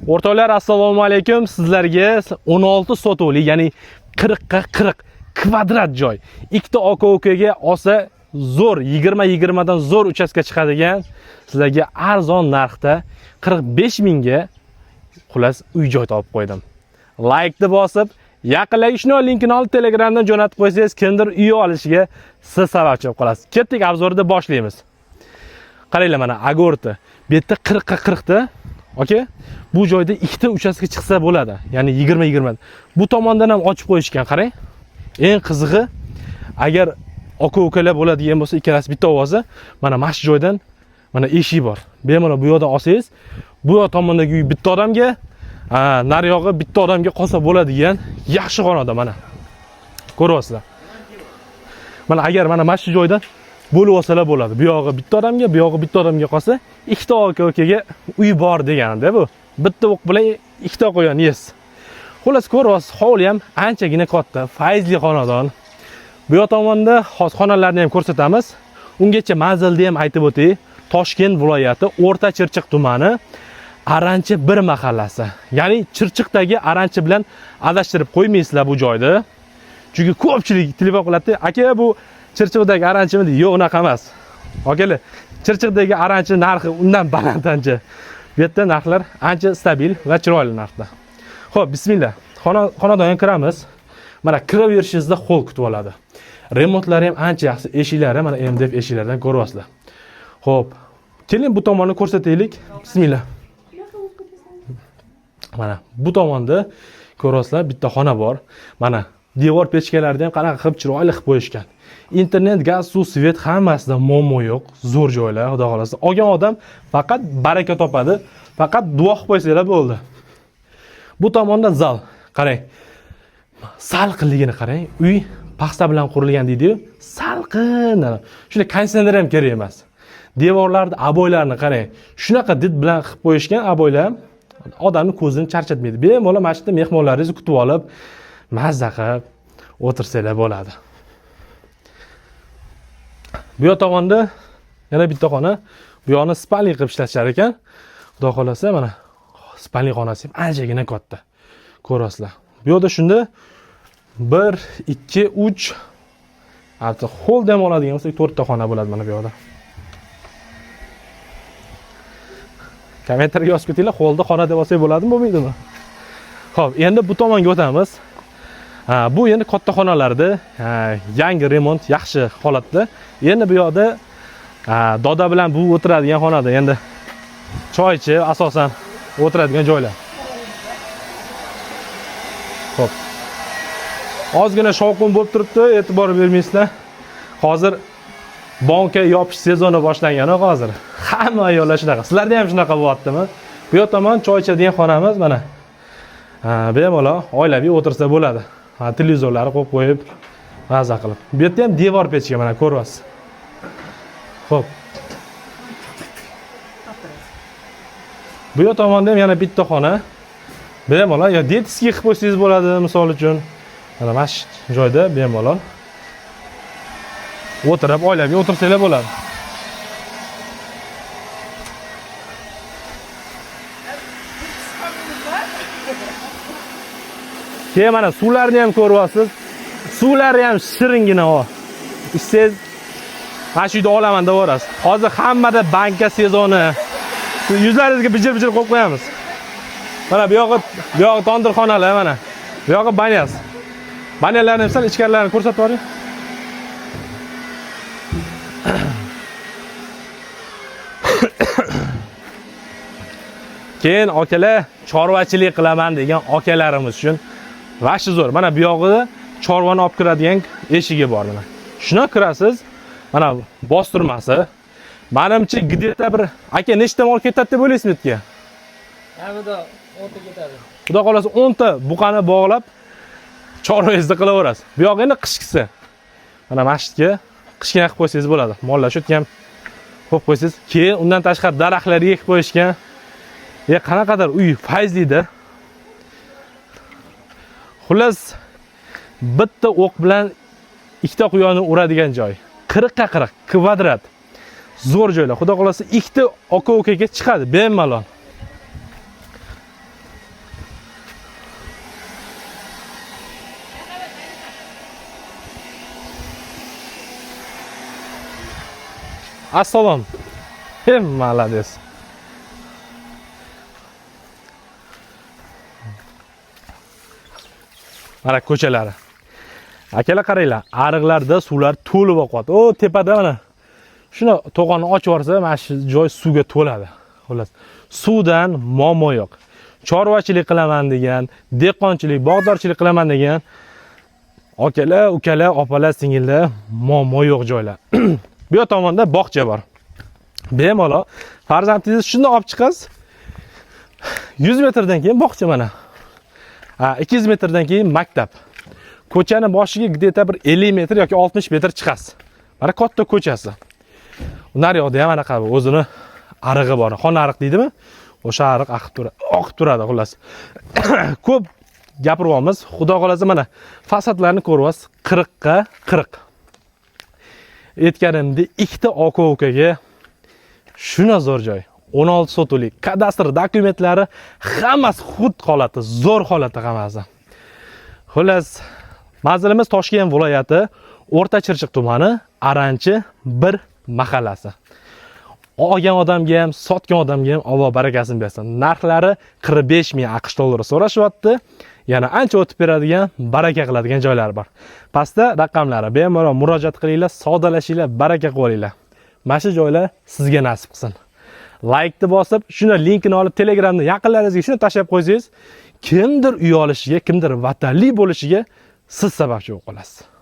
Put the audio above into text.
O'rtoqlar, assalomu alaykum. Sizlarga 16 sotuvlik, ya'ni 40 ga 40 kvadrat joy. Ikkita aka-ukaga olsa zo'r 20 dan zo'r uchastka chiqadigan, sizlarga arzon narxda 45 mingga xullas uy joy topib qo'ydim. Like bosib, yaqinlagi shuni linkini olib Telegramdan jo'natib qo'ysangiz, kimdir uy olishiga siz sababchi bo'lib qolasiz. Ketdik, obzorni boshlaymiz. Qaranglar, mana agorti. Bu yerda 40 ga 40 da. Okay? Bu joyda ikkita uchastka chiqsa bo'ladi. Ya'ni 20. Bu tomondan ham ochib qo'yishgan, qarang. Eng qizig'i, agar aka-ukalar bo'ladigan bo'lsa, ikkalasi bitta ovozi, mana shu joydan mana eshik bor. Bemalol bu yoqdan olsangiz, bu yoq tomondagi uy bitta odamga, nari yog'i bitta odamga qolsa bo'ladigan yaxshi xonada mana. Ko'ryapsizlar. Mana agar mana shu joydan bo'lib olsalar bo'ladi. Bu yog'i bitta odamga, bu yog'i bitta odamga qolsa, ikkita aka-ukaga uy bor deganda bu. Bitta o'q bilan ikkita qo'ygan, yes. Xullas, ko'ryapsiz, hovli ham anchagina katta, fayzli xonadon. Bu yoq tomonda xonalarni ham ko'rsatamiz. Ungacha manzilni ham aytib o'tay. Toshkent viloyati O'rta Chirchiq tumani Aranchi 1 mahallasi. Ya'ni Chirchiqdagi Aranchi bilan adashtirib qo'ymaysizlar bu joyda. Chunki ko'pchilik telefon qiladi, aka bu Chirchiqdagi Aranchimi deydi. Yo'q, unaqa emas. Akalar, Chirchiqdagi Aranchi narxi undan baland ancha. Bu yerda narxlar ancha stabil va chiroyli narxda. Xo'p, bismillah. Xonadonga kiramiz. Mana kiraverishingizda qo'l kutib oladi. Remontlari ham ancha yaxshi, eshiklari mana MDF eshiklardan ko'ryapsizlar. Xo'p, keling bu tomonni ko'rsataylik. Bismillah. Mana bu tomonda ko'ryapsizlar, bitta xona bor. Mana devor pechkalarida ham qanaqa qilib chiroyli qilib qo'yishgan. Internet, gaz, suv, svet hammasida muammo yo'q. Zo'r joylar, xudo xolasa. Olgan odam faqat baraka topadi. Faqat duo qilib qo'ysanglar bo'ldi. Bu tomonda zal. Qarang. Salqinligini qarang. Uy paxsa bilan qurilgan deydi-yu. Salqin. Shunday konditsioner ham kerak emas. Devorlarda aboylarni qarang. Shunaqa did bilan qilib qo'yishgan aboylar odamni ko'zini charchatmaydi. Bemalol mana shu mehmonlaringizni kutib olib, mazza qilib o'tirsanglar bo'ladi. Bu yoq tomonda yana bitta xona. Bu yoqni spalni qilib ishlatishar ekan. Xudo xolasa mana spalni xonasi ham anchagina katta. Ko'rasizlar. Bu yoqda shunda 1, 2, 3 hatto holda ham oladigan bo'lsak 4 ta xona bo'ladi mana bu yoqda. Kommentarga yozib ketinglar, holda xona deb olsak bo'ladimi, bo'lmaydimi? Xo'p, endi bu tomonga o'tamiz. Bu endi katta xonalarda yangi remont, yaxshi holatda. Endi bu yoqda doda bilan bu o'tiradigan xonada, endi choychi asosan o'tiradigan joylar. Xo'p. Ozgina shovqin bo'lib turibdi, e'tibor bermaysizlar. Hozir banka yopish sezoni boshlangan hozir. Hamma ayollar shunaqa. Sizlarda ham shunaqa bo'lyaptimi? Bu yoq tomon choy ichadigan xonamiz mana. Bemalol oilaviy o'tirsa bo'ladi. Televizorlari qo'yib qo'yib, mazza qilib. Bu yerda ham devor pechka mana ko'ryapsiz. Xo'p. Bu yoq tomonda ham yana bitta xona. Bemalol yo detskiy qilib qo'ysangiz bo'ladi, misol uchun. Mana shu joyda bemalol o'tirib oilaviy o'tirsanglar bo'ladi. Keyin mana suvlarni ham ko'ryapsiz. Suvlari ham shiringina o. Siz mana shu yerda olaman deb o'rasiz. Hozir hammada banka sezoni. Yuzlaringizga bijir-bijir qo'yib qo'yamiz. Mana bu yog'i tondirxonalar mana. Bu yog'i banyas. Banyalarni ham sal ichkarilarini ko'rsatib boring. Keyin akalar chorvachilik qilaman degan akalarimiz uchun vashi zo'r. Mana bu yog'ida chorvani olib kiradigan eshigi bor mana. Shuna kirasiz. Mana bostirmasi. Menimcha где-то bir aka nechta mol ketadi deb o'ylaysizmi itga? Hamida 10 ta ketadi. Xudo xolasa 10 ta buqani bog'lab chorvangizni qilaverasiz. Bu yoq endi qishkisi. Mana masjidga qishkina qilib qo'ysangiz bo'ladi. Mollar shu yerga ham qo'yib qo'ysangiz. Keyin undan tashqari daraxtlarga ekib qo'yishgan. Qanaqadir uy fayzlida. Xullas bitta o'q bilan ikkita quyonni uradigan joy. 40 ga 40 kvadrat. Zo'r joylar. Xudo xolasa ikkita aka-ukaga chiqadi bemalol. Assalom. Malades. Mana ko'chalari. Akalar qaranglar, ariqlarda suvlar to'lib oqadi. O, tepada mana. Shuni to'g'onni ochib yorsa, mana shu joy suvga to'ladi. Xullas, suvdan muammo yo'q. Chorvachilik qilaman degan, dehqonchilik, bog'dorchilik qilaman degan akalar, ukalar, opalar, singillar muammo yo'q joylar. Bu tomonda bog'cha bor. Bemalol farzandingizni shunda olib chiqasiz. 100 metrdan keyin bog'cha mana. 200 metrdan keyin maktab. Ko'chani boshiga где-то bir 50 metr yoki 60 metr chiqasiz. Mana katta ko'chasi. Ular yoqda ham anaqa o'zini arig'i bor. Xon ariq deydimi? O'sha ariq oqib turadi xullas. Ko'p gapiryapmiz. Xudo xolasa mana fasadlarni ko'ryapsiz. 40 ga 40. Aytganimdek, ikkita aka-ukaga shuna zo'r joy. 16 sotuvlik. Kadastr dokumentlari hammasi xud holati, zo'r holatda hammasi. Xullas, manzilimiz Toshkent viloyati O'rta Chirchiq tumani, Aranchi bir mahallasi. Olgan odamga ham, sotgan odamga ham Alloh barakasini bersin. Narxlari 45 ming AQSh dollari so'rashyapti. Yana ancha o'tib beradigan, baraka qiladigan joylar bor. Pastda raqamlari bemalol murojaat qilinglar, sodalashinglar, baraka qilinglar. Mana shu joylar sizga nasib qilsin. Like'ni bosib, shuna linkini olib Telegramda yaqinlaringizga shuni tashlab qo'ysangiz, kimdir uy olishiga, kimdir vatanli bo'lishiga siz sababchi bo'lib qolasiz.